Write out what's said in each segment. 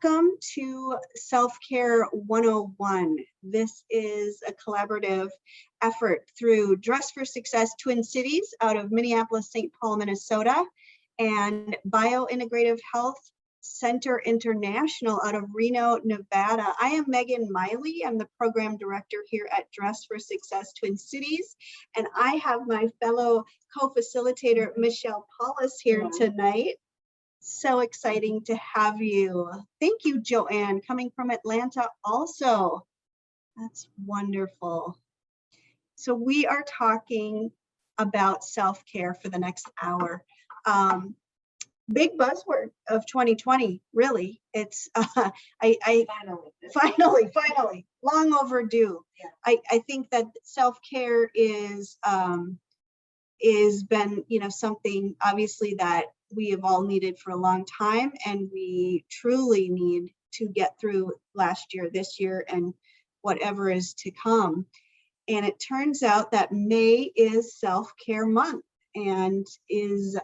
Welcome to Self-Care 101. This is a collaborative effort through Dress for Success Twin Cities out of Minneapolis, Saint Paul, Minnesota, and Biointegrative Health Center International out of Reno, Nevada. I am Megan Meuli. I'm the program director here at Dress for Success Twin Cities, and I have my fellow co-facilitator, Michelle Paulus, here tonight. So exciting to have you. Thank you, Joanne, coming from Atlanta also. That's wonderful. So we are talking about self-care for the next hour. Big buzzword of 2020, really. It's finally, long overdue. Yeah. I think that self-care is been, something obviously that we have all needed for a long time, and we truly need to get through last year, this year, and whatever is to come. And it turns out that May is Self-Care Month and is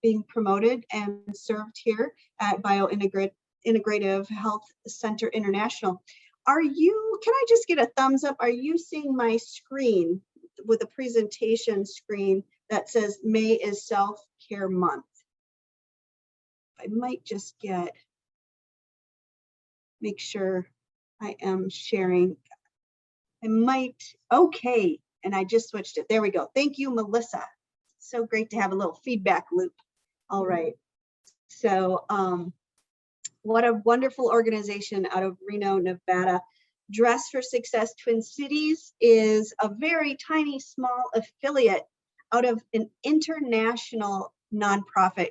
being promoted and served here at Biointegrative Health Center International. Can I just get a thumbs up? Are you seeing my screen with a presentation screen that says May is Self-Care Month? I might just make sure I am sharing. Okay, and I just switched it. There we go. Thank you, Melissa. So great to have a little feedback loop. All right. So what a wonderful organization out of Reno, Nevada. Dress for Success Twin Cities is a very tiny, small affiliate out of an international nonprofit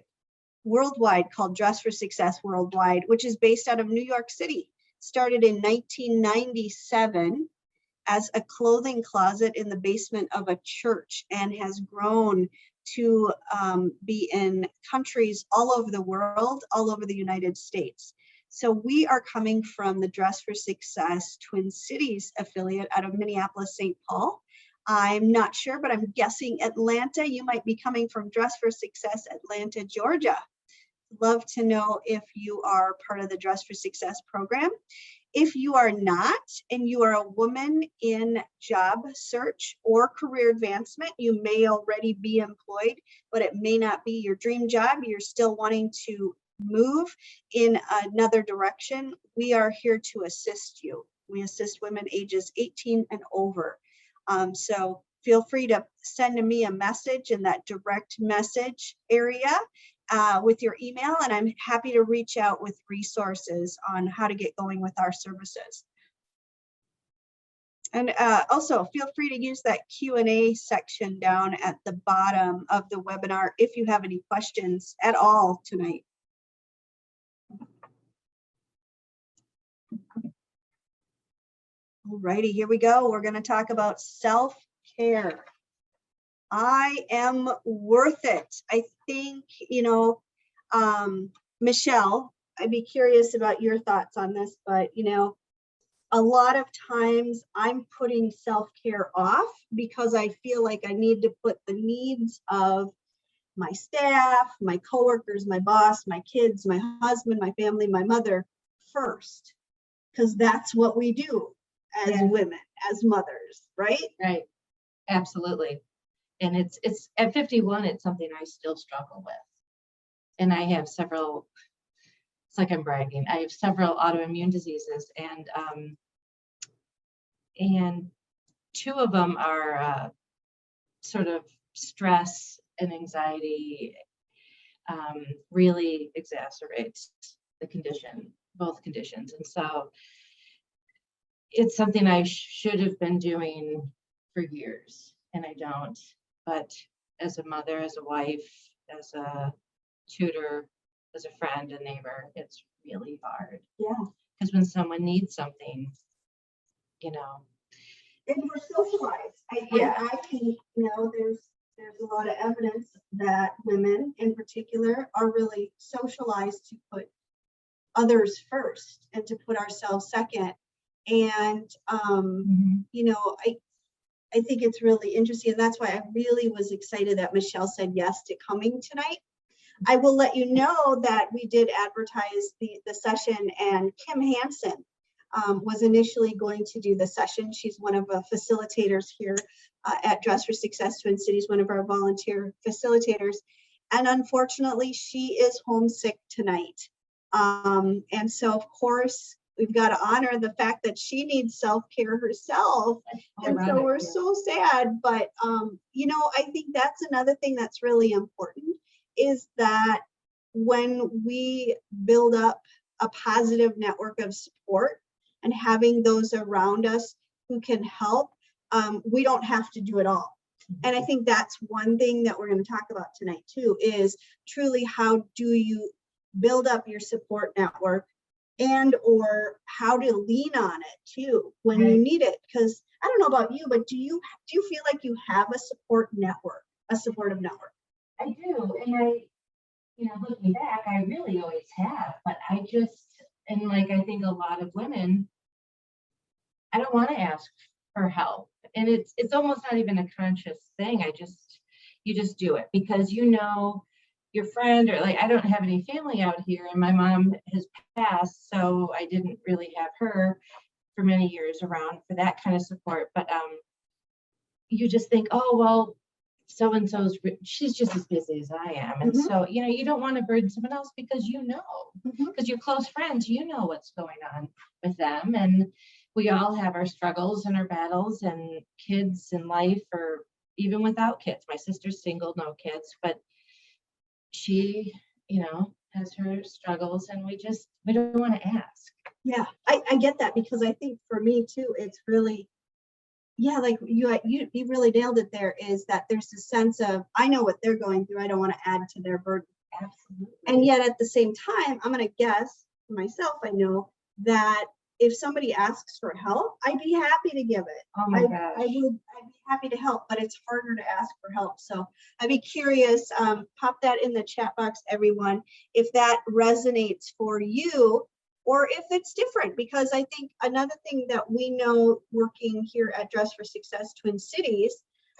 worldwide called Dress for Success Worldwide, which is based out of New York City. Started in 1997 as a clothing closet in the basement of a church, and has grown to be in countries all over the world, all over the United States. So we are coming from the Dress for Success Twin Cities affiliate out of Minneapolis, Saint Paul. I'm not sure, but I'm guessing Atlanta. You might be coming from Dress for Success Atlanta, Georgia. Love to know if you are part of the Dress for Success program. If you are not, and you are a woman in job search or career advancement, you may already be employed, but it may not be your dream job. You're still wanting to move in another direction. We are here to assist you. We assist women ages 18 and over. So feel free to send me a message in that direct message area with your email, and I'm happy to reach out with resources on how to get going with our services. And also feel free to use that Q&A section down at the bottom of the webinar if you have any questions at all tonight. Alrighty, here we go. We're going to talk about self-care. I am worth it. I think, Michelle, I'd be curious about your thoughts on this, but, a lot of times I'm putting self-care off because I feel like I need to put the needs of my staff, my coworkers, my boss, my kids, my husband, my family, my mother first, because that's what we do as women, as mothers, right? Right. Absolutely. And it's at 51, it's something I still struggle with. And I have several, it's like I'm bragging, I have several autoimmune diseases, and two of them are sort of stress and anxiety really exacerbates the condition, both conditions. And so it's something I should have been doing for years, and I don't. But as a mother, as a wife, as a tutor, as a friend, a neighbor, it's really hard. Yeah. Because when someone needs something, And we're socialized. I think, there's a lot of evidence that women in particular are really socialized to put others first and to put ourselves second. And, I think it's really interesting. And that's why I really was excited that Michelle said yes to coming tonight, I will let you know that we did advertise the session, and Kim Hansen was initially going to do the session. She's one of the facilitators here at Dress for Success Twin Cities, one of our volunteer facilitators. And unfortunately, she is homesick tonight. And so, of course, we've got to honor the fact that she needs self-care herself. And so we're so sad. But, you know, I think that's another thing that's really important, is that when we build up a positive network of support and having those around us who can help, we don't have to do it all. And I think that's one thing that we're going to talk about tonight too, is truly how do you build up your support network, and or how to lean on it too when you need it. Because I don't know about you, but do you feel like you have a support network, a supportive network? I do, and I, you know, looking back, I really always have, but I just, and like I think a lot of women, I don't want to ask for help, and it's almost not even a conscious thing. You just do it because you know your friend, or like I don't have any family out here, and my mom has passed, so I didn't really have her for many years around for that kind of support. But you just think, oh well, so and so's she's just as busy as I am, and so you know you don't want to burden someone else because you know, because you're close friends, you know what's going on with them, and we all have our struggles and our battles and kids in life, or even without kids. My sister's single, no kids, but she, you know, has her struggles, and we don't want to ask. Yeah, I get that, because I think for me too, it's really, yeah, like you really nailed it there, is that there's a sense of, I know what they're going through. I don't want to add to their burden. Absolutely. And yet at the same time, I'm going to guess for myself, I know that if somebody asks for help, I'd be happy to give it. Oh my gosh. I'd be happy to help, but it's harder to ask for help. So I'd be curious, pop that in the chat box, everyone, if that resonates for you, or if it's different. Because I think another thing that we know working here at Dress for Success Twin Cities,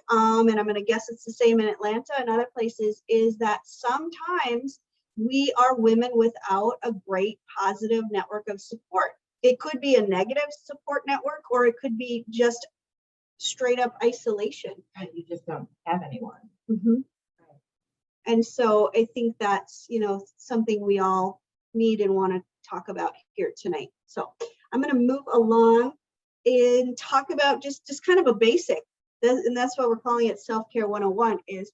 and I'm going to guess it's the same in Atlanta and other places, is that sometimes we are women without a great positive network of support. It could be a negative support network, or it could be just straight up isolation. And you just don't have anyone. And so I think that's, you know, something we all need and want to talk about here tonight. So I'm going to move along and talk about just kind of a basic, and that's why we're calling it Self-Care 101, is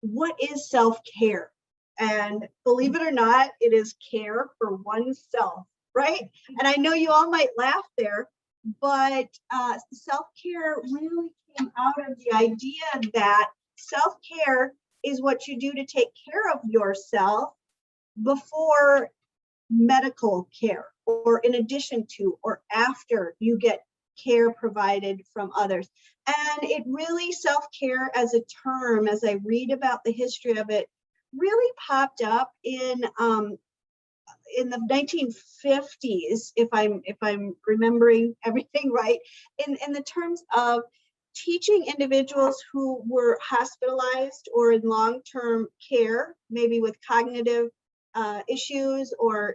what is self-care? And believe it or not, it is care for oneself, right? And I know you all might laugh there, but self-care really came out of the idea that self-care is what you do to take care of yourself before medical care, or in addition to, or after you get care provided from others. And it really, self-care as a term, as I read about the history of it, really popped up in the 1950s, if I'm remembering everything right, in the terms of teaching individuals who were hospitalized or in long-term care, maybe with cognitive issues, or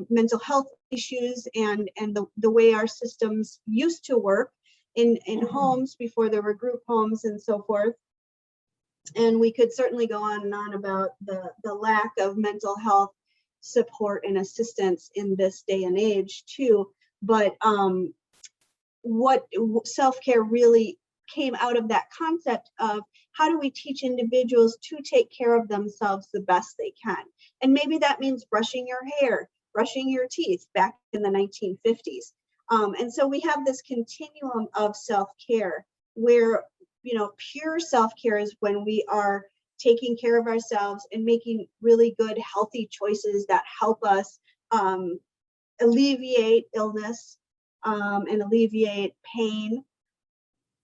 mental health issues, and the way our systems used to work in homes before there were group homes and so forth. And we could certainly go on and on about the lack of mental health support and assistance in this day and age too. But what self-care really came out of that concept of, how do we teach individuals to take care of themselves the best they can? And maybe that means brushing your hair, brushing your teeth back in the 1950s. And so we have this continuum of self-care where, pure self-care is when we are taking care of ourselves and making really good, healthy choices that help us alleviate illness and alleviate pain,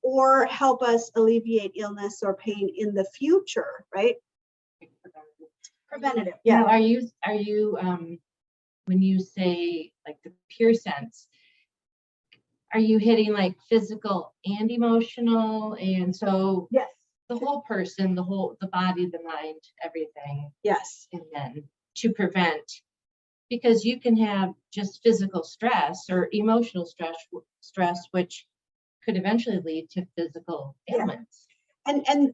or help us alleviate illness or pain in the future, right? Preventative. Yeah. Now, are you when you say like the pure sense, are you hitting like physical and emotional? And so yes, the whole person, the body, the mind, everything. Yes. And then to prevent, because you can have just physical stress or emotional stress, which could eventually lead to physical ailments. And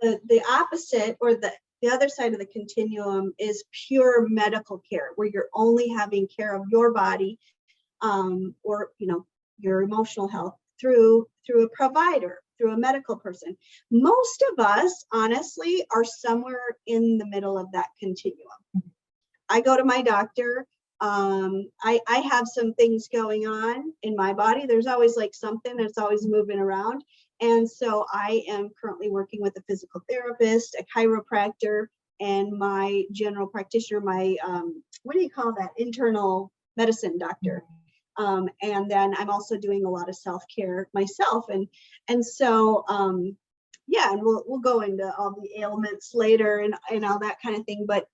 the opposite, or the other side of the continuum, is pure medical care, where you're only having care of your body, or your emotional health through a provider, through a medical person. Most of us, honestly, are somewhere in the middle of that continuum. I go to my doctor. I have some things going on in my body. There's always like something that's always moving around. And so I am currently working with a physical therapist, a chiropractor, and my general practitioner, my, what do you call that? Internal medicine doctor. And then I'm also doing a lot of self-care myself. And so, yeah, and we'll go into all the ailments later and all that kind of thing. But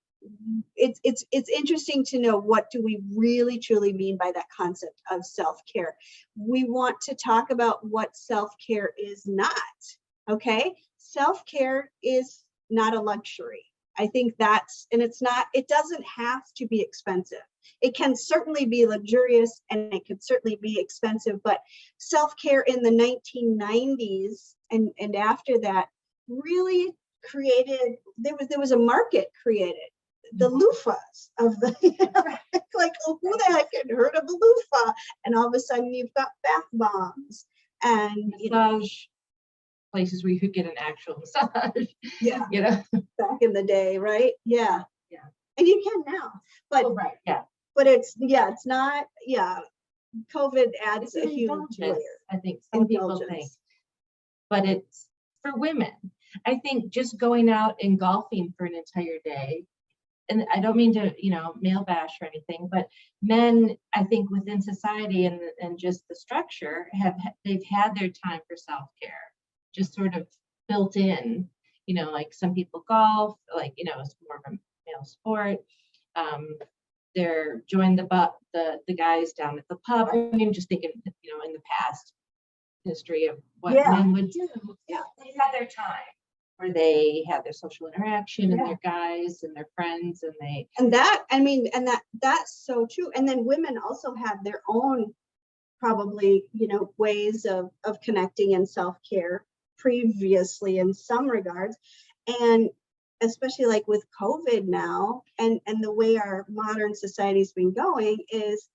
it's interesting to know, what do we really truly mean by that concept of self-care? We want to talk about what self-care is not. Okay, self-care is not a luxury. I think it doesn't have to be expensive. It can certainly be luxurious, and it could certainly be expensive, but self-care in the 1990s and after that really created, there was a market created. The loofahs of the, like, oh, who the heck had heard of a loofah? And all of a sudden you've got bath bombs and massage places where you could get an actual massage. Yeah. Back in the day, right? Yeah. Yeah. And you can now, but right. Yeah. But it's not, COVID adds a huge layer. I think some people think, but it's for women. I think just going out and golfing for an entire day, and I don't mean to, male bash or anything, but men, I think within society and just the structure, they've had their time for self-care, just sort of built in, like some people golf, like, it's more of a male sport. They're join the guys down at the pub. I mean, just thinking, in the past history of what men would do. Yeah, they had their time where they had their social interaction and their guys and their friends, and that's so true. And then women also have their own, probably, ways of connecting and self-care previously in some regards. And especially like with COVID now, and the way our modern society's been going, is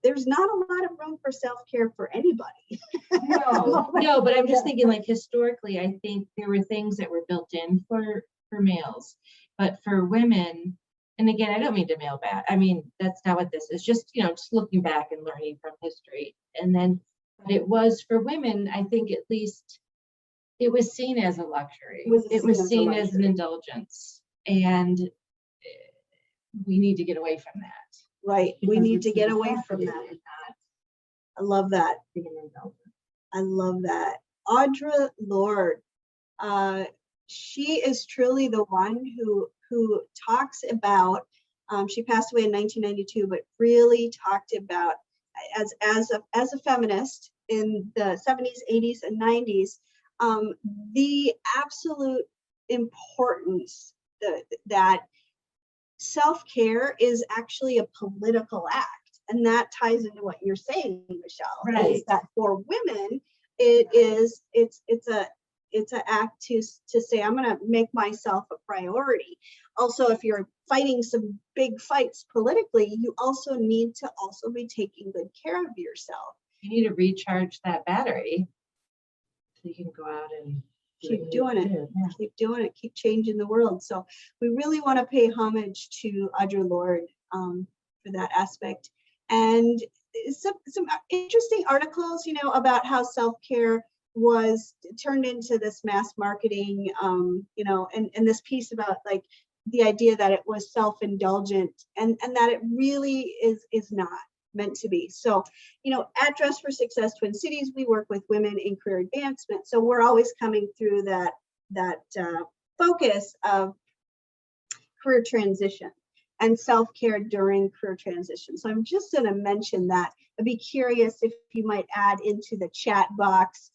there's not a lot of room for self-care for anybody. No, but I'm just thinking, like, historically, I think there were things that were built in for males, but for women, and again, I don't mean to male back. I mean, that's not what this is. Just, just looking back and learning from history. And then, but it was for women, I think, at least it was seen as a luxury. It was seen as an indulgence, and we need to get away from that. Right. We need to get away from that. I love that. I love that. Audre Lorde, she is truly the one who talks about, she passed away in 1992, but really talked about, as a feminist in the 70s, 80s, and 90s, the absolute importance that self-care is actually a political act. And that ties into what you're saying, Michelle, right? Is that for women, it's an act to say, I'm going to make myself a priority. Also, if you're fighting some big fights politically, you also need to also be taking good care of yourself. You need to recharge that battery so you can go out and keep doing it, keep changing the world. So we really want to pay homage to Audre Lorde for that aspect. And some interesting articles, about how self-care was turned into this mass marketing, and this piece about, like, the idea that it was self-indulgent, and that it really is not meant to be. So, at Dress for Success Twin Cities, we work with women in career advancement. So we're always coming through that focus of career transition and self-care during career transition. So I'm just going to mention that. I'd be curious if you might add into the chat box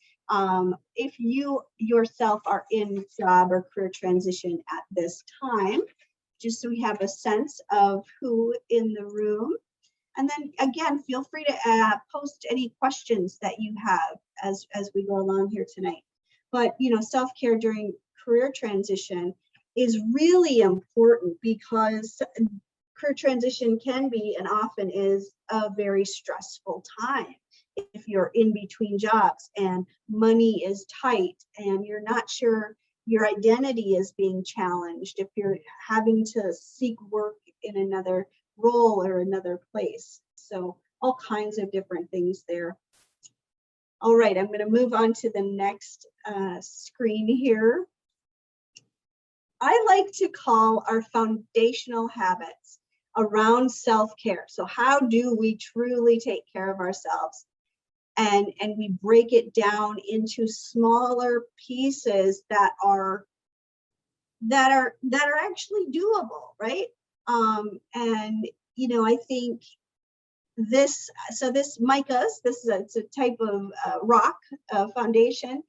If you yourself are in job or career transition at this time, just so we have a sense of who in the room. And then again, feel free to post any questions that you have as we go along here tonight. But self-care during career transition is really important, because career transition can be and often is a very stressful time. If you're in between jobs and money is tight and you're not sure your identity is being challenged, if you're having to seek work in another role or another place. So all kinds of different things there. All right, I'm going to move on to the next screen here. I like to call our foundational habits around self-care. So how do we truly take care of ourselves? And we break it down into smaller pieces that are actually doable, right? And I think this micas, it's a type of rock foundation,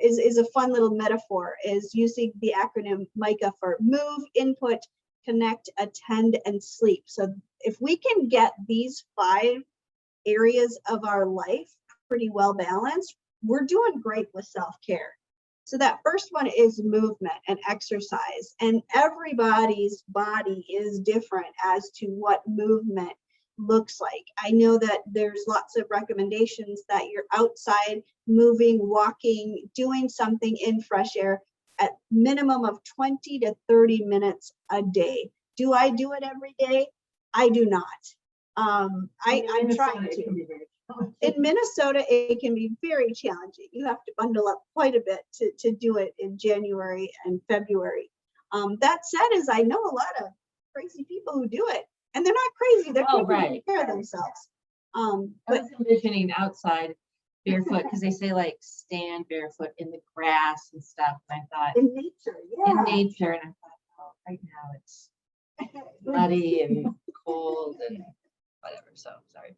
is a fun little metaphor, is using the acronym MICA for move, input, connect, attend, and sleep. So if we can get these 5 areas of our life pretty well balanced, we're doing great with self-care. So that first one is movement and exercise, and everybody's body is different as to what movement looks like. I know that there's lots of recommendations that you're outside moving, walking, doing something in fresh air at minimum of 20 to 30 minutes a day. Do I do it every day? I do not. I'm trying to. In Minnesota, it can be very challenging. You have to bundle up quite a bit to do it in January and February. That said, is I know a lot of crazy people who do it, and they're not crazy. They're taking care of themselves. I was envisioning outside barefoot, because they say like stand barefoot in the grass and stuff. And I thought in nature, yeah. In nature, and I thought, oh, right now it's muddy and cold and whatever. So sorry.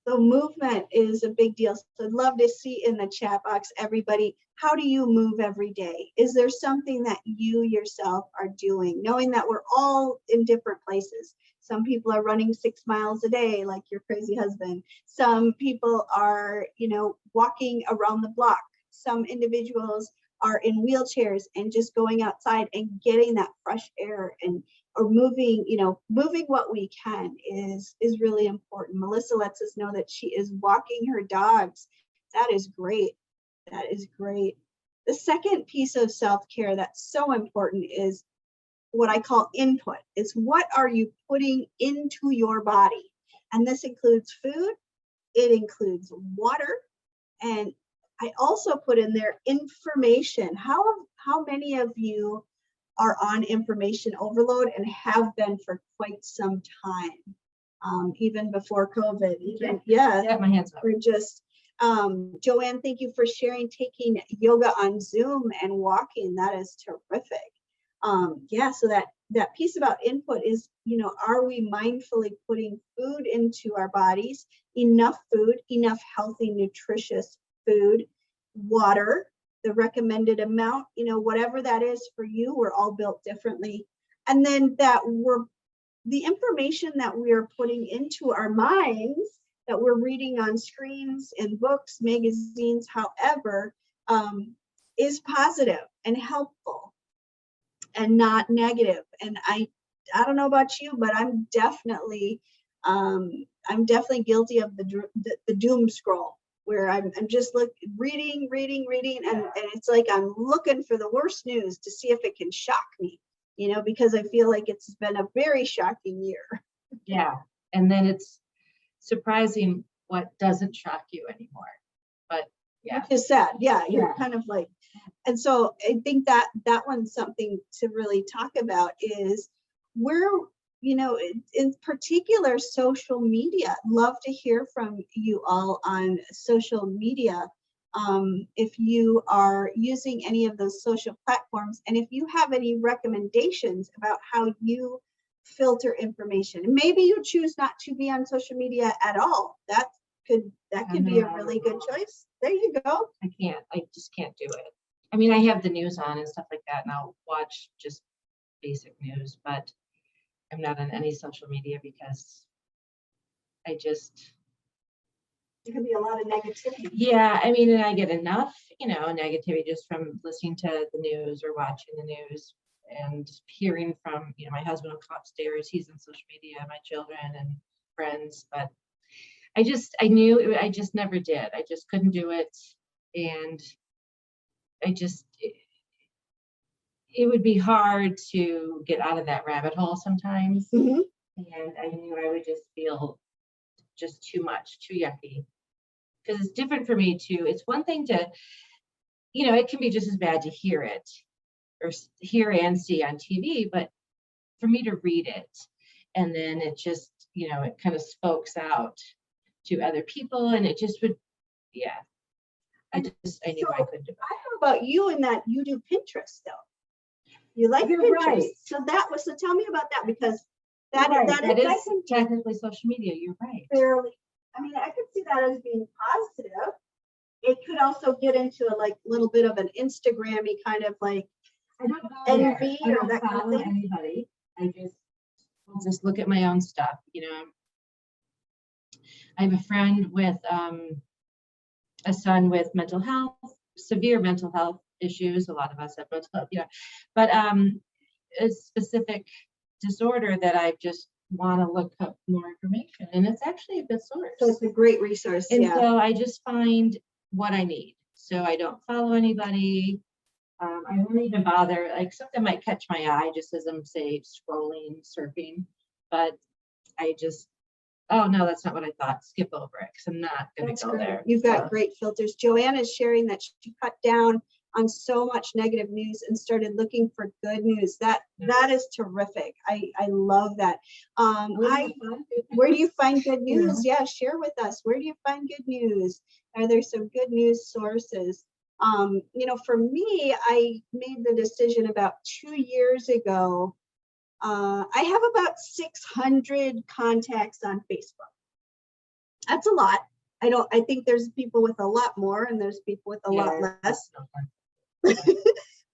So movement is a big deal. So I'd love to see in the chat box, everybody, how do you move every day? Is there something that you yourself are doing, knowing that we're all in different places? Some people are running 6 miles a day, like your crazy husband. Some people are, walking around the block. Some individuals are in wheelchairs and just going outside and getting that fresh air or moving, moving what we can is really important. Melissa lets us know that she is walking her dogs. That is great. That is great. The second piece of self-care that's so important is what I call input. It's what are you putting into your body? And this includes food, it includes water, and I also put in there information. How many of you are on information overload and have been for quite some time, even before COVID? Yeah, my hands up. We're just, Joanne, thank you for sharing, taking yoga on Zoom and walking. That is terrific. So that piece about input is, are we mindfully putting food into our bodies, enough food, enough healthy, nutritious food, water, the recommended amount, whatever that is for you. We're all built differently. And then the information that we are putting into our minds, that we're reading on screens and books, magazines, however, is positive and helpful and not negative. And I don't know about you, but I'm definitely guilty of the doom scroll, where I'm just reading, and it's like I'm looking for the worst news to see if it can shock me, because I feel like it's been a very shocking year. Yeah, and then it's surprising what doesn't shock you anymore. But yeah, which is sad. Yeah, you're kind of like, and so I think that one's something to really talk about, is where, in particular, social media. Love to hear from you all on social media. If you are using any of those social platforms, and if you have any recommendations about how you filter information. Maybe you choose not to be on social media at all. That could be a really good choice. There you go. I just can't do it. I mean, I have the news on and stuff like that, and I'll watch just basic news, but I'm not on any social media because I just, There can be a lot of negativity. yeah, I mean, and I get enough, negativity just from listening to the news or watching the news and hearing from, my husband will come upstairs, he's on social media, my children and friends, but I just never did. I just couldn't do it. And it would be hard to get out of that rabbit hole sometimes. Mm-hmm. And I knew I would just feel just too much, too yucky. Because it's different for me too. It's one thing to, it can be just as bad to hear it or hear and see on TV, but for me to read it and then it just, it kind of spokes out to other people and it just would, yeah. I knew I couldn't do it. I know about you in that you do Pinterest though. You like You're Pinterest. right. So tell me about that because That is I think technically social media. You're right. fairly, I mean, I could see that as being positive. It could also get into a little bit of an Instagram-y kind of like I don't envy I or don't that kind of follow thing. anybody. I'll just look at my own stuff. I have a friend with a son with mental health, severe mental health issues. A lot of us have mental health, but a specific disorder that I just want to look up more information, and it's actually a good source. So it's a great resource. And yeah. so I just find what I need. So I don't follow anybody. I don't even bother. Like something might catch my eye just as I'm say scrolling, surfing, but I just, oh no, that's not what I thought. Skip over it because I'm not going to go there. You've got great filters. Joanne is sharing that she cut down on so much negative news and started looking for good news. That is terrific. I love that. Where do you find good news? Yeah, share with us. Where do you find good news? Are there some good news sources? For me, I made the decision about 2 years ago. I have about 600 contacts on Facebook. That's a lot. I think there's people with a lot more and there's people with a lot less.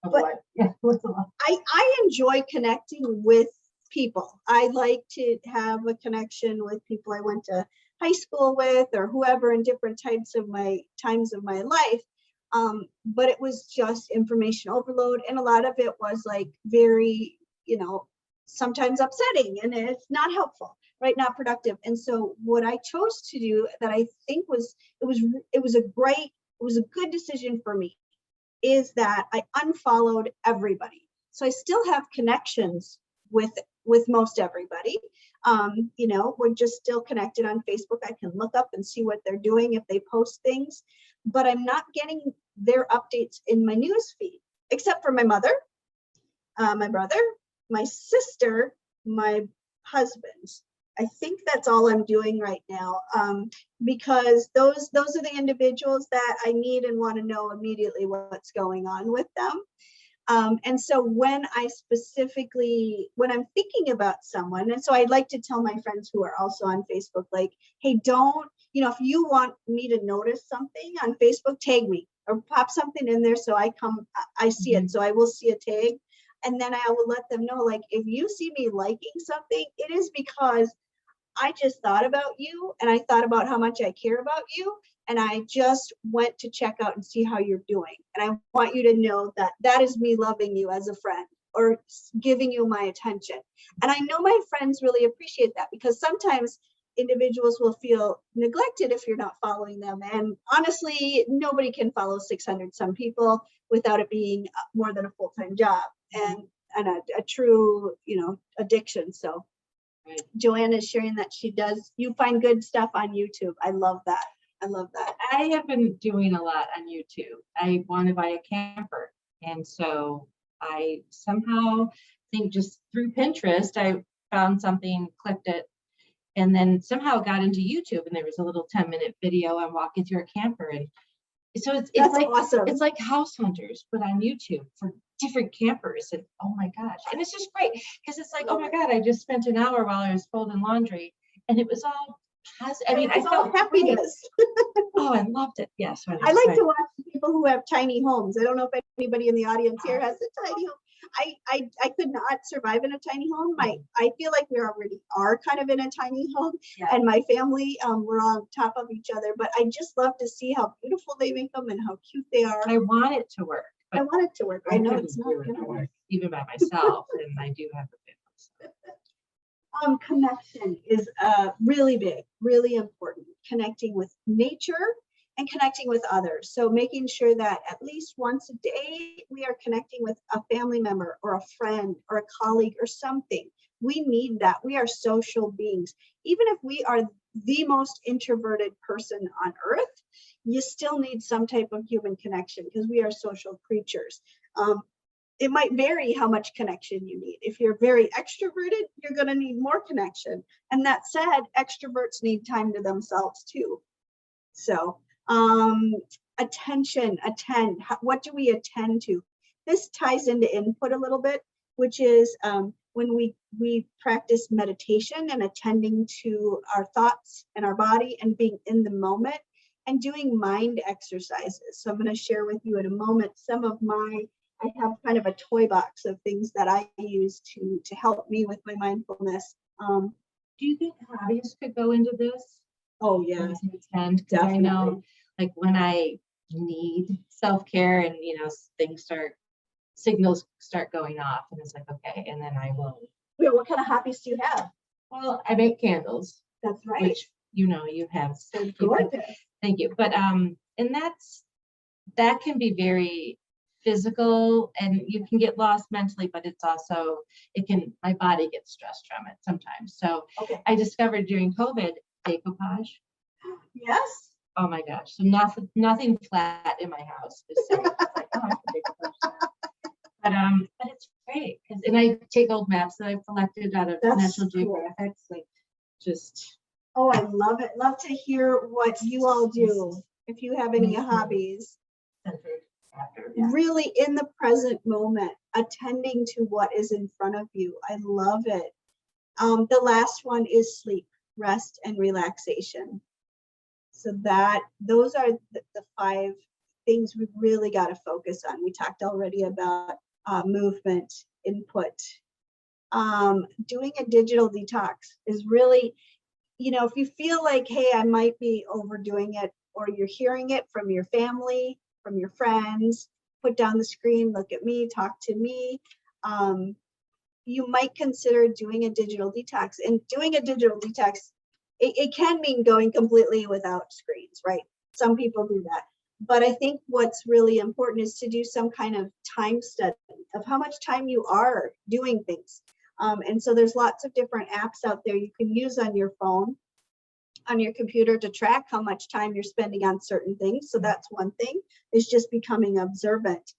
But I enjoy connecting with people. I like to have a connection with people I went to high school with or whoever in different times of my life. But it was just information overload. And a lot of it was very, sometimes upsetting and it's not helpful, right? Not productive. And so what I chose to do that I think it was a good decision for me is that I unfollowed everybody. So I still have connections with most everybody. We're just still connected on Facebook. I can look up and see what they're doing if they post things, but I'm not getting their updates in my news feed, except for my mother, my brother, my sister, my husband. I think that's all I'm doing right now, because those are the individuals that I need and want to know immediately what's going on with them. And so when I'm thinking about someone, and so I'd like to tell my friends who are also on Facebook, hey, if you want me to notice something on Facebook, tag me or pop something in there so I see it. So I will see a tag. And then I will let them know, if you see me liking something, it is because I just thought about you and I thought about how much I care about you. And I just went to check out and see how you're doing. And I want you to know that is me loving you as a friend or giving you my attention. And I know my friends really appreciate that because sometimes individuals will feel neglected if you're not following them. And honestly, nobody can follow 600 some people without it being more than a full-time job and a true, addiction. So right. Joanne is sharing that you find good stuff on YouTube. I love that. I have been doing a lot on YouTube. I want to buy a camper. And so I somehow think just through Pinterest, I found something, clicked it, and then somehow got into YouTube and there was a little 10-minute video on walking through a camper. And so it's like awesome. It's like House Hunters, but on YouTube for different campers. And oh my gosh. And it's just great because it's like, oh my God, I just spent an hour while I was folding laundry and it was all I mean, I It's all felt happiness. Oh, I loved it. Yes. Yeah, I like to watch people who have tiny homes. I don't know if anybody in the audience here has a tiny home. I could not survive in a tiny home. I feel like we already are kind of in a tiny home, and my family, we're on top of each other. But I just love to see how beautiful they make them and how cute they are. I want it to work. I want it to work. I know it's not going to work, even by myself, and I do have a family. Connection is really big, really important. Connecting with nature and connecting with others. So making sure that at least once a day we are connecting with a family member or a friend or a colleague or something. We need that. We are social beings. Even if we are the most introverted person on earth, you still need some type of human connection because we are social creatures. It might vary how much connection you need. If you're very extroverted, you're going to need more connection. And that said, extroverts need time to themselves too. So attend. What do we attend to? This ties into input a little bit, which is when we practice meditation and attending to our thoughts and our body and being in the moment and doing mind exercises. So I'm going to share with you in a moment some of I have kind of a toy box of things that I use to help me with my mindfulness. Do you think hobbies could go into this? Oh yeah, because I know, like when I need self-care and signals start going off, and it's like, okay, and then I will. Wait, what kind of hobbies do you have? Well, I make candles. That's right. Which you have. So gorgeous. Thank you. But and that can be very physical, and you can get lost mentally, but it's also my body gets stressed from it sometimes. So okay. I discovered during COVID decoupage. Yes. Oh my gosh. So nothing flat in my house is safe. It's like, oh, I can decoupage. But it's great and I take old maps that I've collected out of National Geographic, like just. Oh, I love it. Love to hear what you all do. If you have any hobbies. Really in the present moment, attending to what is in front of you. I love it. The last one is sleep, rest, and relaxation. So those are the 5 things we really got to focus on. We talked already about movement, input. Doing a digital detox is really, if you feel like, hey, I might be overdoing it, or you're hearing it from your family, from your friends, put down the screen, look at me, talk to me. You might consider doing a digital detox. And doing a digital detox, it can mean going completely without screens, right? Some people do that. But I think what's really important is to do some kind of time study of how much time you are doing things. And so there's lots of different apps out there you can use on your phone, on your computer, to track how much time you're spending on certain things. So that's one thing, is just becoming observant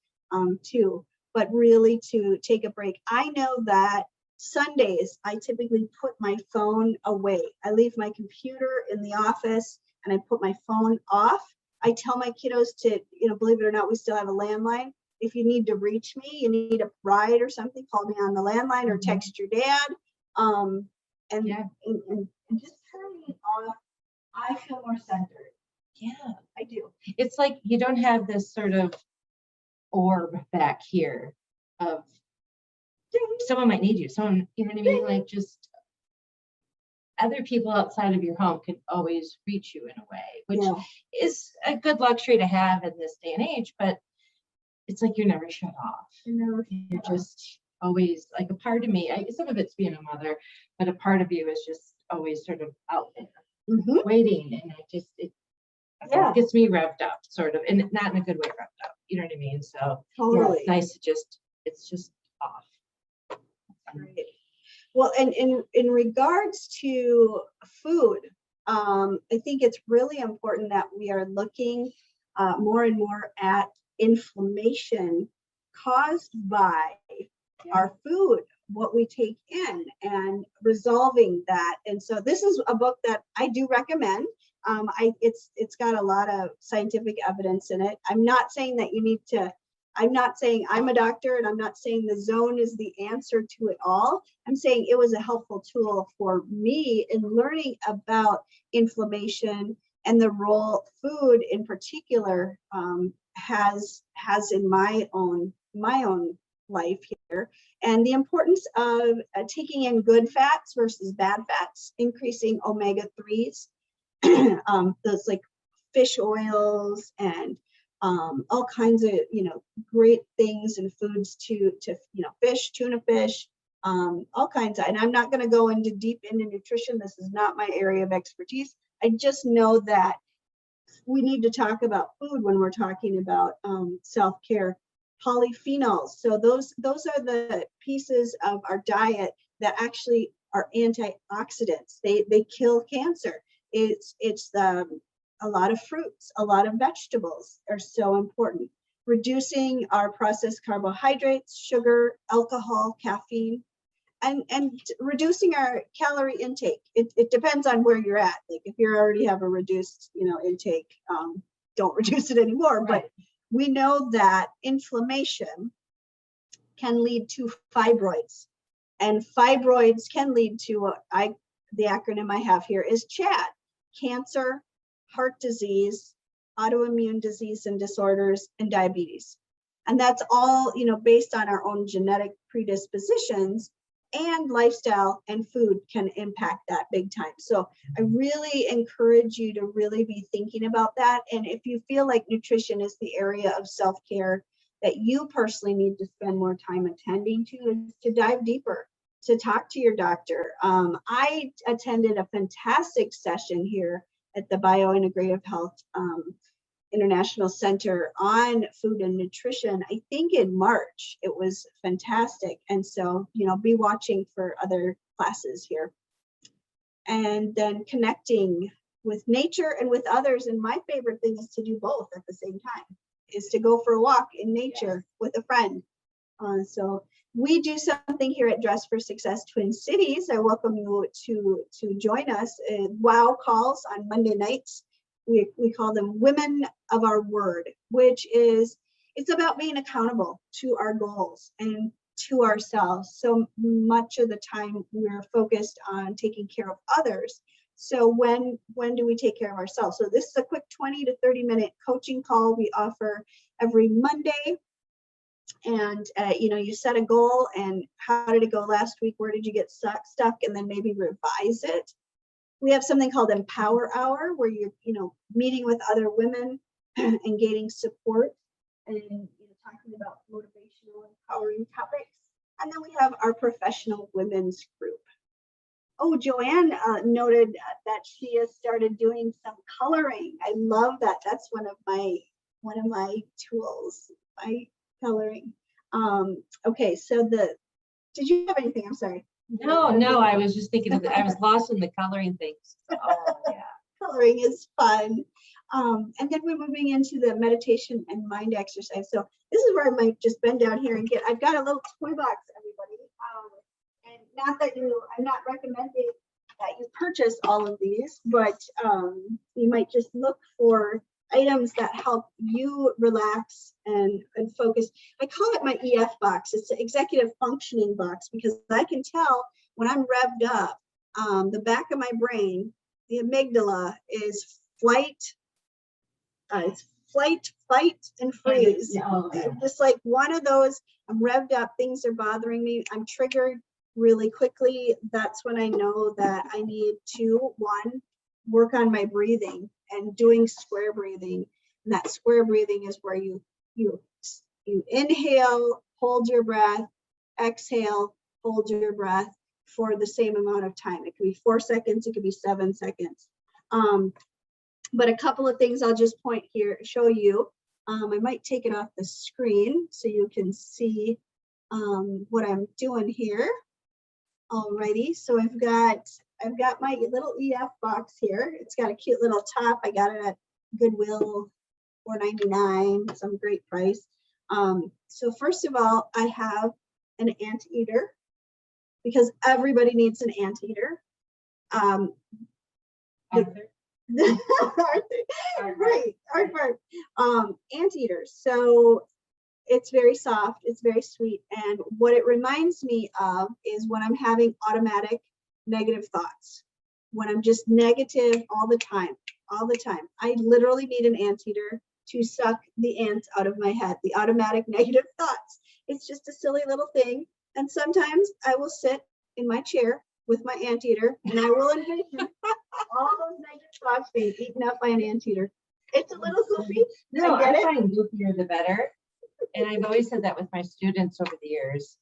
too, but really to take a break. I know that Sundays, I typically put my phone away. I leave my computer in the office and I put my phone off. I tell my kiddos to, believe it or not, we still have a landline. If you need to reach me, you need a ride or something, call me on the landline or text your dad. And just turning it off, I feel more centered. Yeah, I do. It's like you don't have this sort of orb back here of someone might need you. Someone, you know what I mean? Like just other people outside of your home can always reach you in a way, which is a good luxury to have in this day and age, but it's like you're never shut off. You're just always like a part of me. Some of it's being a mother, but a part of you is just always sort of out there waiting. And it gets me revved up, sort of, and not in a good way revved up. You know what I mean? So it's nice to it's just off. Right. Well, and in regards to food, I think it's really important that we are looking more and more at inflammation caused by our food, what we take in, and resolving that. And so this is a book that I do recommend. It's got a lot of scientific evidence in it. I'm not saying that you need to I'm not saying I'm a doctor, and I'm not saying the zone is the answer to it all. I'm saying it was a helpful tool for me in learning about inflammation and the role food in particular has in my own life here, and the importance of taking in good fats versus bad fats, increasing omega-3s, those like fish oils and all kinds of, great things and foods to fish, tuna fish, all kinds of, and I'm not going to go into deep into nutrition. This is not my area of expertise. I just know that we need to talk about food when we're talking about self-care. Polyphenols. So those are the pieces of our diet that actually are antioxidants. They kill cancer. It's a lot of fruits, a lot of vegetables are so important. Reducing our processed carbohydrates, sugar, alcohol, caffeine, and reducing our calorie intake. It depends on where you're at. Like if you already have a reduced, intake, don't reduce it anymore. Right. But we know that inflammation can lead to fibroids, and fibroids can lead to the acronym I have here is CHAD: cancer, heart disease, autoimmune disease and disorders, and diabetes. And that's all, based on our own genetic predispositions, and lifestyle and food can impact that big time. So I really encourage you to really be thinking about that. And if you feel like nutrition is the area of self-care that you personally need to spend more time attending to, is to dive deeper, to talk to your doctor. I attended a fantastic session here at the Biointegrative Health International Center on food and nutrition, I think in March. It was fantastic. And so, be watching for other classes here. And then connecting with nature and with others. And my favorite thing is to do both at the same time, is to go for a walk in nature with a friend. So we do something here at Dress for Success Twin Cities. I welcome you to join us at WOW calls on Monday nights. We call them Women of Our Word, which is, it's about being accountable to our goals and to ourselves. So much of the time we're focused on taking care of others. So when do we take care of ourselves? So this is a quick 20 to 30 minute coaching call we offer every Monday. And you set a goal, and how did it go last week? Where did you get stuck? And then maybe revise it. We have something called Empower Hour, where you're, meeting with other women and gaining support and talking about motivational, empowering topics. And then we have our professional women's group. Oh, Joanne noted that she has started doing some coloring. I love that. That's one of my tools, my coloring. Okay, so did you have anything? I'm sorry. No, I was just thinking of I was lost in the coloring things. Oh, yeah. Coloring is fun. And then we're moving into the meditation and mind exercise. So this is where I might just bend down here and I've got a little toy box, everybody. And not that I'm not recommending that you purchase all of these, but you might just look for items that help you relax and focus. I call it my EF box. It's an executive functioning box, because I can tell when I'm revved up, the back of my brain, the amygdala, is flight, fight, and freeze. I'm just like one of those. I'm revved up, things are bothering me, I'm triggered really quickly. That's when I know that I need to, one, work on my breathing and doing square breathing. And that square breathing is where you inhale, hold your breath, exhale, hold your breath for the same amount of time. It could be 4 seconds, it could be 7 seconds. But a couple of things I'll just show you. I might take it off the screen so you can see what I'm doing here. Alrighty, so I've got my little EF box here. It's got a cute little top. I got it at Goodwill, $4.99, some great price. So first of all, I have an anteater, because everybody needs an anteater. Right, Arthur. Anteaters. So It's very soft. It's very sweet. And what it reminds me of is when I'm having automatic negative thoughts, when I'm just negative all the time, I literally need an anteater to suck the ants out of my head, the automatic negative thoughts. It's just a silly little thing. And sometimes I will sit in my chair with my anteater and I will envision all those negative thoughts being eaten up by an anteater. It's a little goofy. No, I get it. find goofier the better. And I've always said that with my students over the years.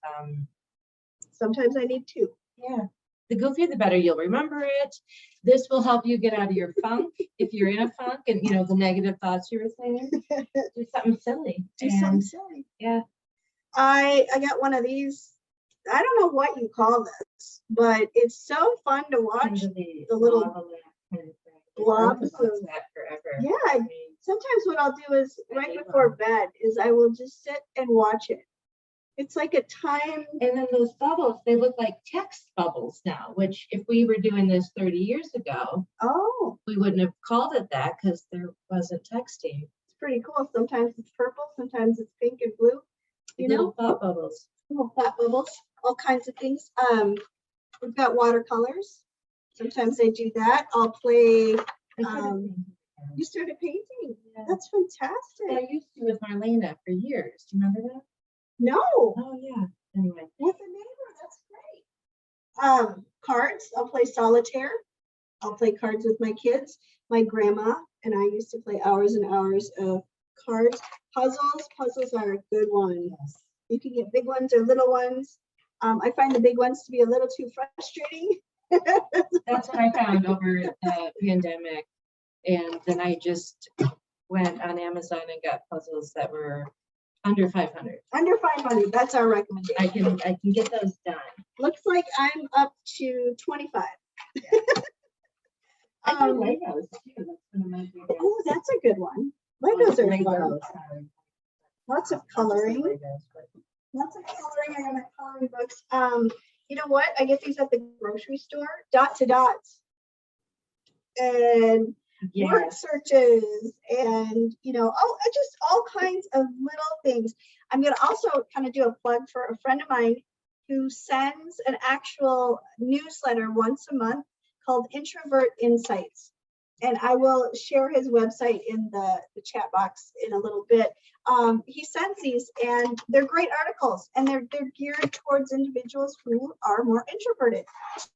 Sometimes I need two. Yeah. The goofier the better. You'll remember it. This will help you get out of your funk if you're in a funk and you know the negative thoughts you were saying. Do something silly. Something silly. Yeah. I got one of these. I don't know what you call this, but it's so fun to watch the little blobs of that forever. yeah. Sometimes what I'll do is right before bed is I will just sit and watch it. It's like a time. And then those bubbles, they look like text bubbles now, which if we were doing this 30 years ago, we wouldn't have called it that because there wasn't texting. It's pretty cool. Sometimes it's purple, sometimes it's pink and blue. Little thought bubbles. Little thought bubbles, all kinds of things. We've got watercolors. Sometimes I do that. I'll play. You started painting. Yeah. That's fantastic. I used to with Marlena for years. Do you remember that? No. Oh yeah. Anyway. With a neighbor, that's great. Cards. I'll play solitaire. I'll play cards with my kids. My grandma and I used to play hours and hours of cards. Puzzles are a good one. Yes. You can get big ones or little ones. I find the big ones to be a little too frustrating. That's what I found over the pandemic. And then I just went on Amazon and got puzzles that were under 500. Under 500, that's our recommendation. I can get those done. Looks like I'm up to 25. I do Legos too. That's one of my favorites. Oh, that's a good one. Legos are fun. Lots of coloring. Lots of coloring. I got my coloring books. You know what? I get these at the grocery store. Dot to dots. And word searches and just all kinds of little things. I'm going to also kind of do a plug for a friend of mine who sends an actual newsletter once a month called Introvert Insights. And I will share his website in the chat box in a little bit. He sends these and they're great articles and they're geared towards individuals who are more introverted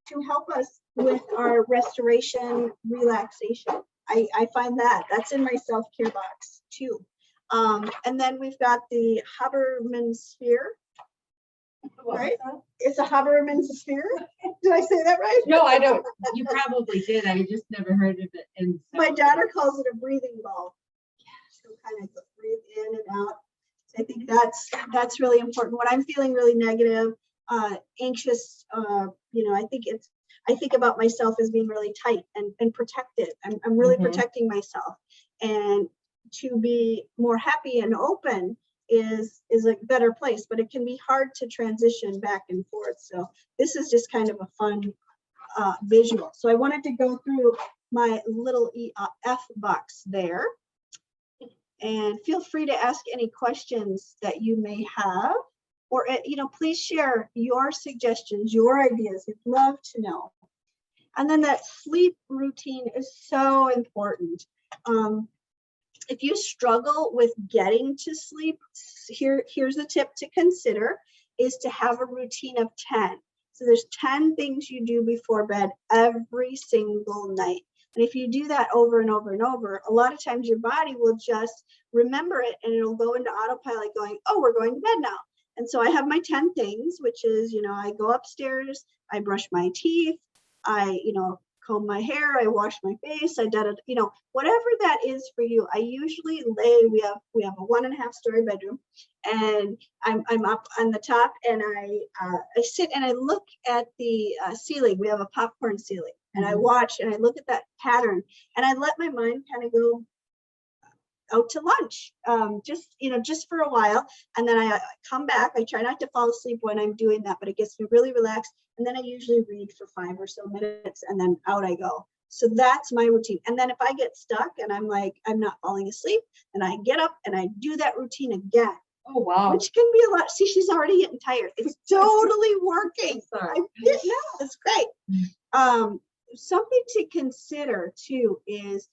to help us with our restoration, relaxation. I find that's in my self-care box too. And then we've got the Haberman sphere. Right? It's a Haberman sphere. Did I say that right? No, I don't. You probably did. I just never heard of it. And my daughter calls it a breathing ball. So kind of breathe in and out. So I think that's really important. When I'm feeling really negative, anxious, I think about myself as being really tight and protected. I'm really protecting myself. And to be more happy and open is a better place, but it can be hard to transition back and forth. So this is just kind of a fun visual. So I wanted to go through my little EF box there. And feel free to ask any questions that you may have, or please share your suggestions, your ideas. We'd love to know. And then that sleep routine is so important. If you struggle with getting to sleep, here's a tip to consider, is to have a routine of 10. So there's 10 things you do before bed every single night. And if you do that over and over and over, a lot of times your body will just remember it and it'll go into autopilot going, oh, we're going to bed now. And so I have my 10 things, which is, I go upstairs, I brush my teeth, I, comb my hair, I wash my face, whatever that is for you. I usually we have a 1.5-story bedroom, and I'm up on the top, and I sit and I look at the ceiling. We have a popcorn ceiling, and I watch and I look at that pattern, and I let my mind kind of go out to lunch, just for a while, and then I come back. I try not to fall asleep when I'm doing that, but it gets me really relaxed. And then I usually read for 5 or so minutes, and then out I go. So that's my routine. And then if I get stuck and I'm like, I'm not falling asleep, then I get up and I do that routine again. Oh, wow. which can be a lot. See, she's already getting tired. It's totally working. Sorry. Yeah, it's great. Something to consider too is,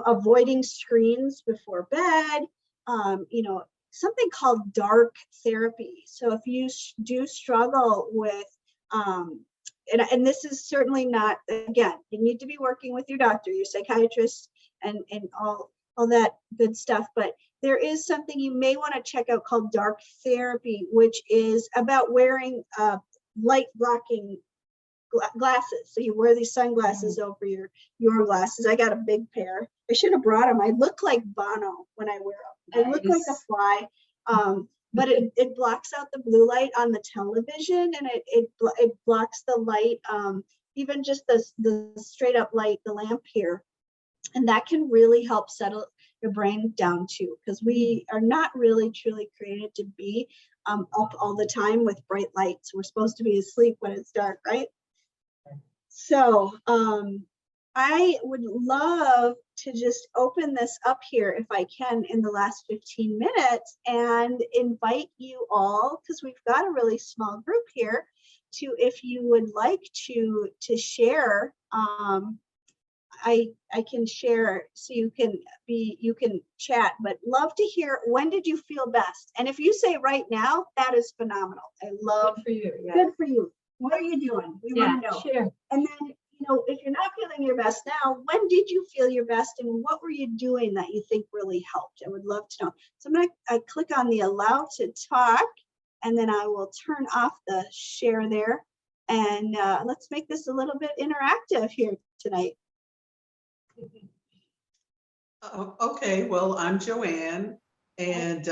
avoiding screens before bed, something called dark therapy. So if you do struggle with, and this is certainly not, again, you need to be working with your doctor, your psychiatrist, and all that good stuff. But there is something you may want to check out called dark therapy, which is about wearing light blocking glasses. So you wear these sunglasses over your glasses. I got a big pair. I should have brought them. I look like Bono when I wear them. I look like a fly. But it blocks out the blue light on the television, and it blocks the light, even just the straight up light, the lamp here. And that can really help settle your brain down too, because we are not really truly created to be up all the time with bright lights. We're supposed to be asleep when it's dark, right? So I would love to just open this up here, if I can, in the last 15 minutes and invite you all, because we've got a really small group here, to, if you would like to share, I can share so you can chat, but love to hear, when did you feel best? And if you say right now, that is phenomenal. I love, Good for you. Yeah. good for you. What are you doing? We want to know. Sure. And then, if you're not feeling your best now, when did you feel your best and what were you doing that you think really helped? I would love to know. So I'm going to click on the allow to talk, and then I will turn off the share there. And let's make this a little bit interactive here tonight. Okay, well, I'm Joanne, and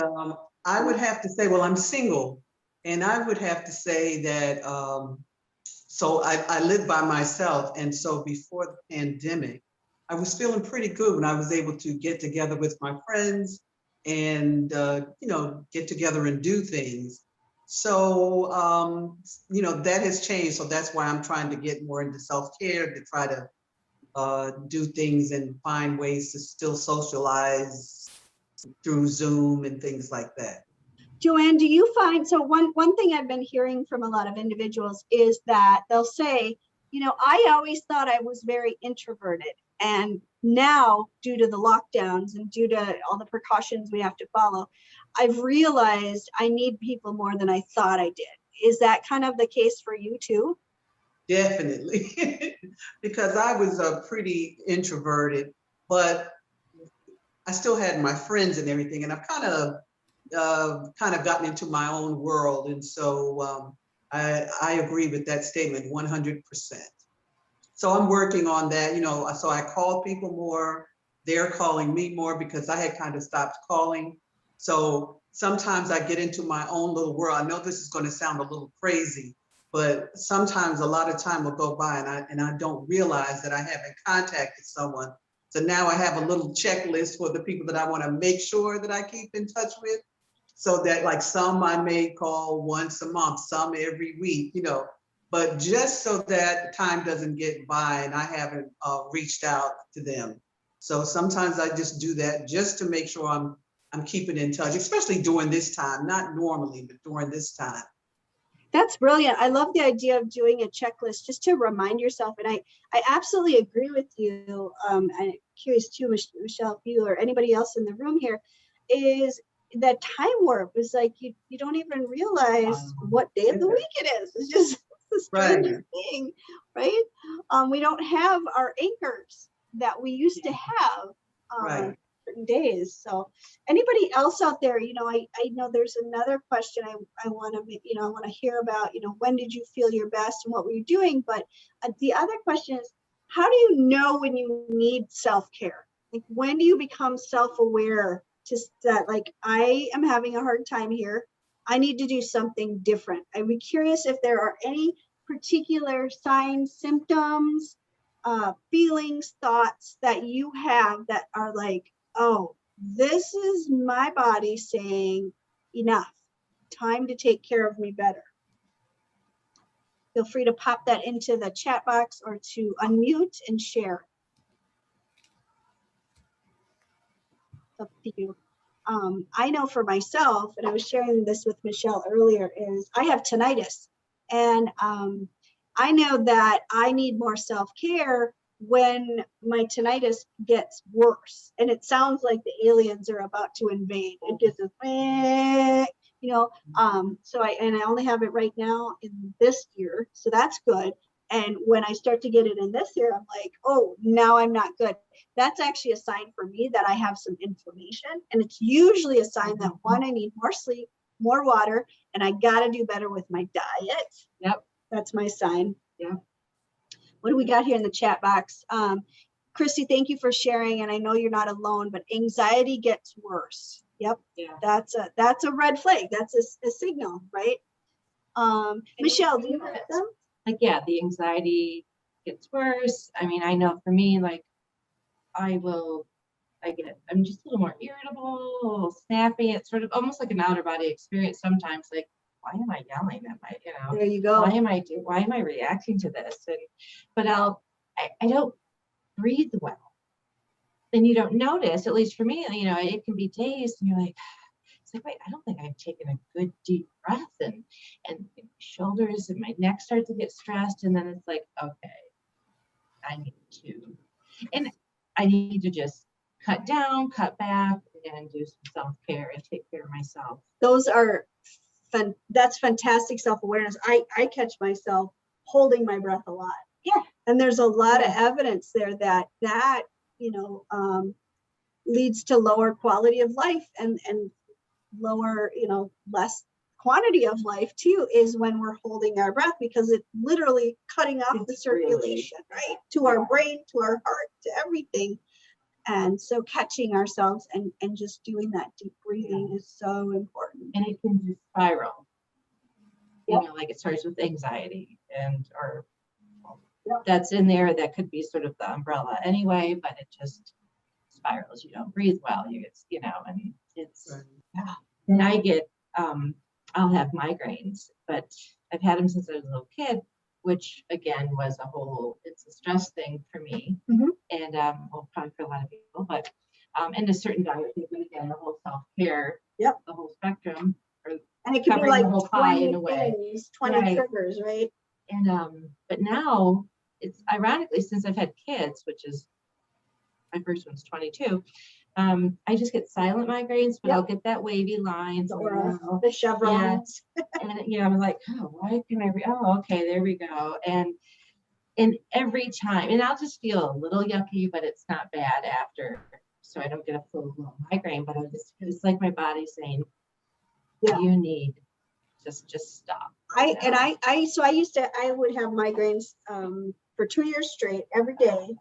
I would have to say, well, I'm single, and I would have to say that, so I live by myself, and so before the pandemic, I was feeling pretty good when I was able to get together with my friends and, get together and do things. So, that has changed, so that's why I'm trying to get more into self-care, to try to do things and find ways to still socialize through Zoom and things like that. Joanne, do you find, so one thing I've been hearing from a lot of individuals is that they'll say, I always thought I was very introverted, and now due to the lockdowns and due to all the precautions we have to follow, I've realized I need people more than I thought I did. Is that kind of the case for you too? Definitely, because I was pretty introverted, but I still had my friends and everything, and I've kind of gotten into my own world, and so I agree with that statement 100%. So I'm working on that, so I call people more, they're calling me more because I had kind of stopped calling. So sometimes I get into my own little world. I know this is going to sound a little crazy, but sometimes a lot of time will go by and I don't realize that I haven't contacted someone. So now I have a little checklist for the people that I want to make sure that I keep in touch with. So that, like, some I may call once a month, some every week, but just so that time doesn't get by and I haven't reached out to them. So sometimes I just do that just to make sure I'm keeping in touch, especially during this time, not normally, but during this time. That's brilliant. I love the idea of doing a checklist just to remind yourself. And I absolutely agree with you. I'm curious too, Michelle, if you or anybody else in the room here, is that time warp is like you don't even realize what day of the week it is. It's just the strangest thing, right? We don't have our anchors that we used to have on certain days. So anybody else out there, I know there's another question I want to hear about, when did you feel your best and what were you doing? But the other question is, how do you know when you need self-care? Like, when do you become self-aware? Just that, like, I am having a hard time here. I need to do something different. I'd be curious if there are any particular signs, symptoms, feelings, thoughts that you have that are like, oh, this is my body saying enough, time to take care of me better. Feel free to pop that into the chat box or to unmute and share. Up to you. I know for myself, and I was sharing this with Michelle earlier, is I have tinnitus. And I know that I need more self-care when my tinnitus gets worse. And it sounds like the aliens are about to invade. It gets this, you know, so I only have it right now in this year. So that's good. And when I start to get it in this year, I'm like, oh, now I'm not good. That's actually a sign for me that I have some inflammation. And it's usually a sign that, one, I need more sleep, more water, and I got to do better with my diet. Yep. That's my sign. Yeah. What do we got here in the chat box? Christy, thank you for sharing. And I know you're not alone, but anxiety gets worse. Yep. Yeah. That's a red flag. That's a signal, right? Michelle, do you have them? Like, yeah, the anxiety gets worse. I mean, I know for me, like, I'm just a little more irritable, a little snappy. It's sort of almost like an outer body experience sometimes. Like, why am I yelling at my, There you go. why am I reacting to this? But I don't breathe well. Then you don't notice, at least for me, it can be days and you're like, it's like, wait, I don't think I've taken a good deep breath, and my shoulders and my neck start to get stressed. And then it's like, okay, I need to just cut down, cut back, and do some self-care and take care of myself. That's fantastic self-awareness. I catch myself holding my breath a lot. Yeah. And there's a lot of evidence there that leads to lower quality of life and lower, less quantity of life too, is when we're holding our breath, because it's literally cutting off the circulation, right? To our brain, to our heart, to everything. And so catching ourselves and just doing that deep breathing is so important. And it can just spiral. Yep. Like it starts with anxiety or Yep. that's in there. That could be sort of the umbrella anyway, but it just spirals. You don't breathe well. And it's, Right. yeah. And I get, I'll have migraines, but I've had them since I was a little kid, which again was it's a stress thing for me. Mhm. And probably for a lot of people, but and a certain diet thing, but again, the whole self-care, Yep. the whole spectrum, And it can be covering like the whole pie 20 in a way. things, 20 Right. triggers, right? And but now it's ironically, since I've had kids, which is my first one's 22, I just get silent migraines, but Yep. I'll get that wavy lines, The chevrons. and I'm like, oh, why can okay, there we go. And every time, and I'll just feel a little yucky, but it's not bad after, so I don't get a full-blown migraine. But it's like my body saying, Yeah. you need just stop. I would have migraines for 2 years straight every day,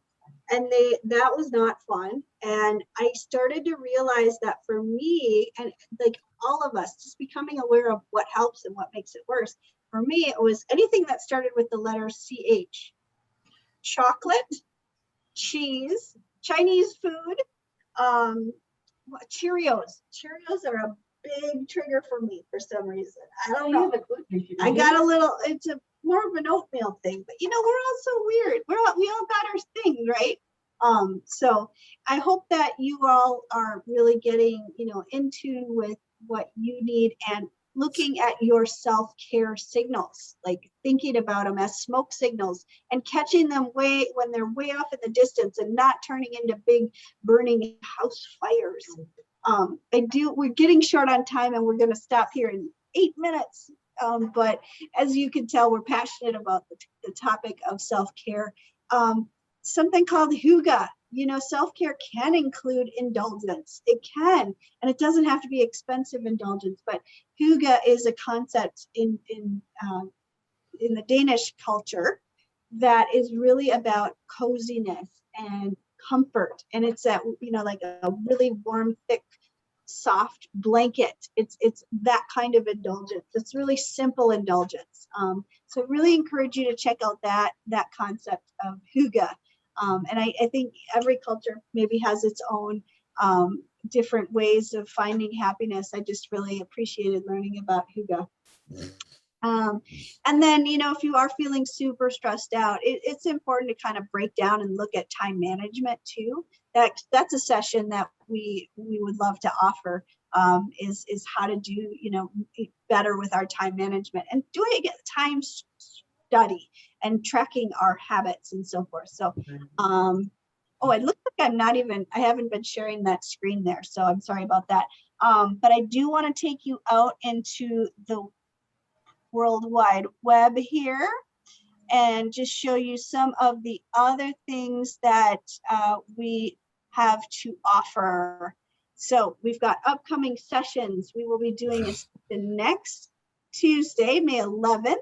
and that was not fun. And I started to realize that for me, and like all of us, just becoming aware of what helps and what makes it worse. For me, it was anything that started with the letter CH. Chocolate, cheese, Chinese food, Cheerios. Cheerios are a big trigger for me for some reason. I don't know. I got a little, it's more of an oatmeal thing, but we're all so weird. We all got our thing, right? So I hope that you all are really getting, in tune with what you need and looking at your self-care signals, like thinking about them as smoke signals and catching them when they're way off in the distance and not turning into big burning house fires. We're getting short on time and we're going to stop here in 8 minutes. But as you can tell, we're passionate about the topic of self-care. Something called Hygge. Self-care can include indulgence. It can, and it doesn't have to be expensive indulgence, but Hygge is a concept in the Danish culture that is really about coziness and comfort. And it's like a really warm, thick, soft blanket. It's that kind of indulgence. It's really simple indulgence. So I really encourage you to check out that concept of Hygge. And I think every culture maybe has its own different ways of finding happiness. I just really appreciated learning about Hygge. And then, if you are feeling super stressed out, it's important to kind of break down and look at time management too. That's a session that we would love to offer. is how to do, you know, better with our time management and doing a time study and tracking our habits and so forth. So, oh, it looks like I haven't been sharing that screen there. So I'm sorry about that. But I do want to take you out into the World Wide Web here and just show you some of the other things that we have to offer. So we've got upcoming sessions. We will be doing the next Tuesday, May 11th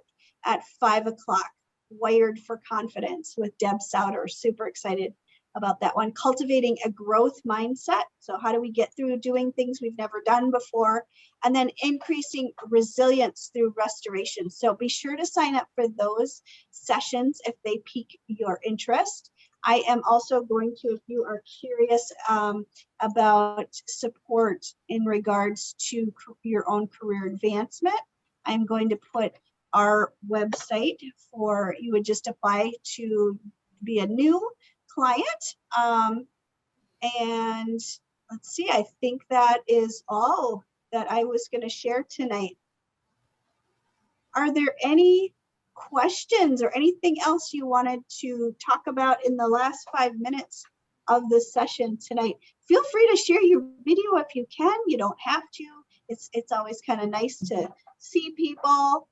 at 5 o'clock, Wired for Confidence with Deb Souter. Super excited about that one. Cultivating a growth mindset. So how do we get through doing things we've never done before? And then increasing resilience through restoration. So be sure to sign up for those sessions if they pique your interest. I am also going to, if you are curious about support in regards to your own career advancement, I'm going to put our website for, you would just apply to be a new client. And let's see, I think that is all that I was going to share tonight. Are there any questions or anything else you wanted to talk about in the last 5 minutes of the session tonight? Feel free to share your video if you can. You don't have to. It's always kind of nice to see people.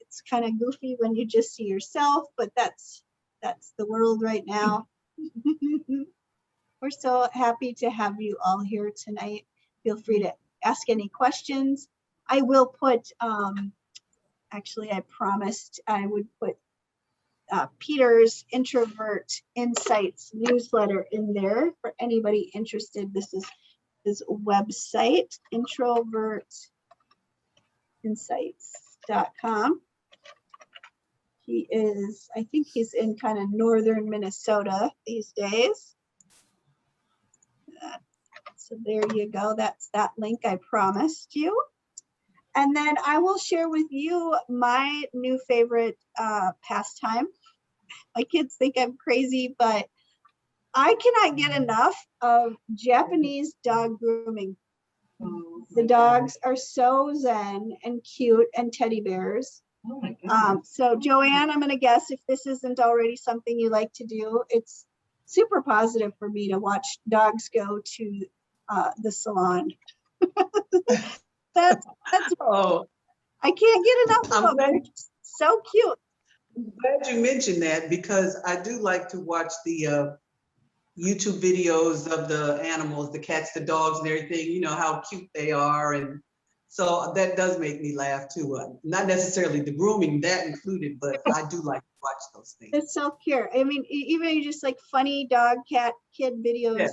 It's kind of goofy when you just see yourself, but that's the world right now. We're so happy to have you all here tonight. Feel free to ask any questions. I will put, actually, I promised I would put Peter's Introvert Insights newsletter in there for anybody interested. This is his website, introvertinsights.com. He is, I think he's in kind of northern Minnesota these days. So there you go. That's that link I promised you. And then I will share with you my new favorite pastime. My kids think I'm crazy, but I cannot get enough of Japanese dog grooming. The dogs are so zen and cute and teddy bears. Oh my goodness. So Joanne, I'm going to guess if this isn't already something you like to do, it's super positive for me to watch dogs go to the salon. that's Oh, I can't get enough I'm of them. glad, So cute. I'm glad you mentioned that because I do like to watch the YouTube videos of the animals, the cats, the dogs and everything, you know, how cute they are. And so that does make me laugh too. Not necessarily the grooming, that included, but I do like to watch those things. It's so cute. I mean, even just like funny dog, cat, kid videos.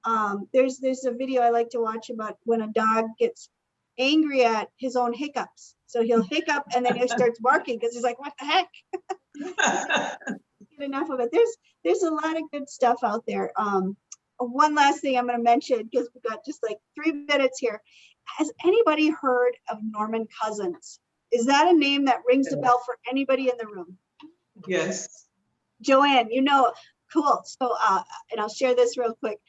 Yeah. There's a video I like to watch about when a dog gets angry at his own hiccups. So he'll hiccup and then he starts barking because he's like, what the heck? Get enough of it. There's a lot of good stuff out there. One last thing I'm going to mention, because we've got just like 3 minutes here. Has anybody heard of Norman Cousins? Is that a name that rings a bell for anybody in the room? Yes. Joanne, you know, cool. So, and I'll share this real quick.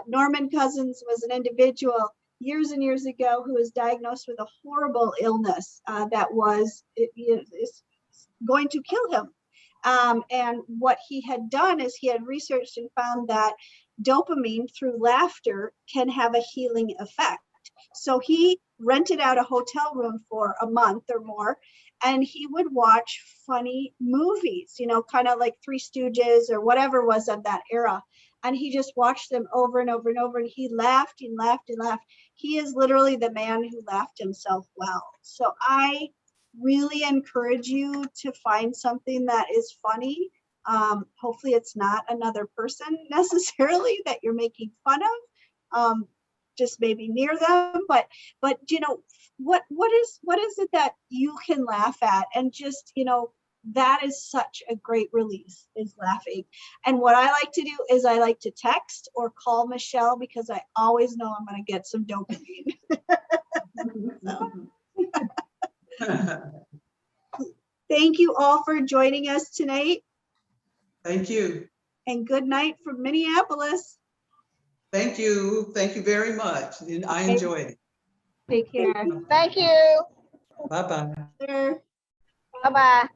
Norman Cousins was an individual years and years ago who was diagnosed with a horrible illness that was is going to kill him. And what he had done is he had researched and found that dopamine through laughter can have a healing effect. So he rented out a hotel room for a month or more, and he would watch funny movies, you know, kind of like Three Stooges or whatever was of that era. And he just watched them over and over and over, and he laughed and laughed and laughed. He is literally the man who laughed himself well. So I really encourage you to find something that is funny. Hopefully it's not another person necessarily that you're making fun of, just maybe near them, but you know, what is it that you can laugh at? And just, you know, that is such a great release, is laughing. And what I like to do is I like to text or call Michelle because I always know I'm going to get some dopamine. Thank you all for joining us tonight. Thank you. And good night from Minneapolis. Thank you. Thank you very much. I enjoyed it. Take care. Thank you. Bye-bye. Later. Bye-bye.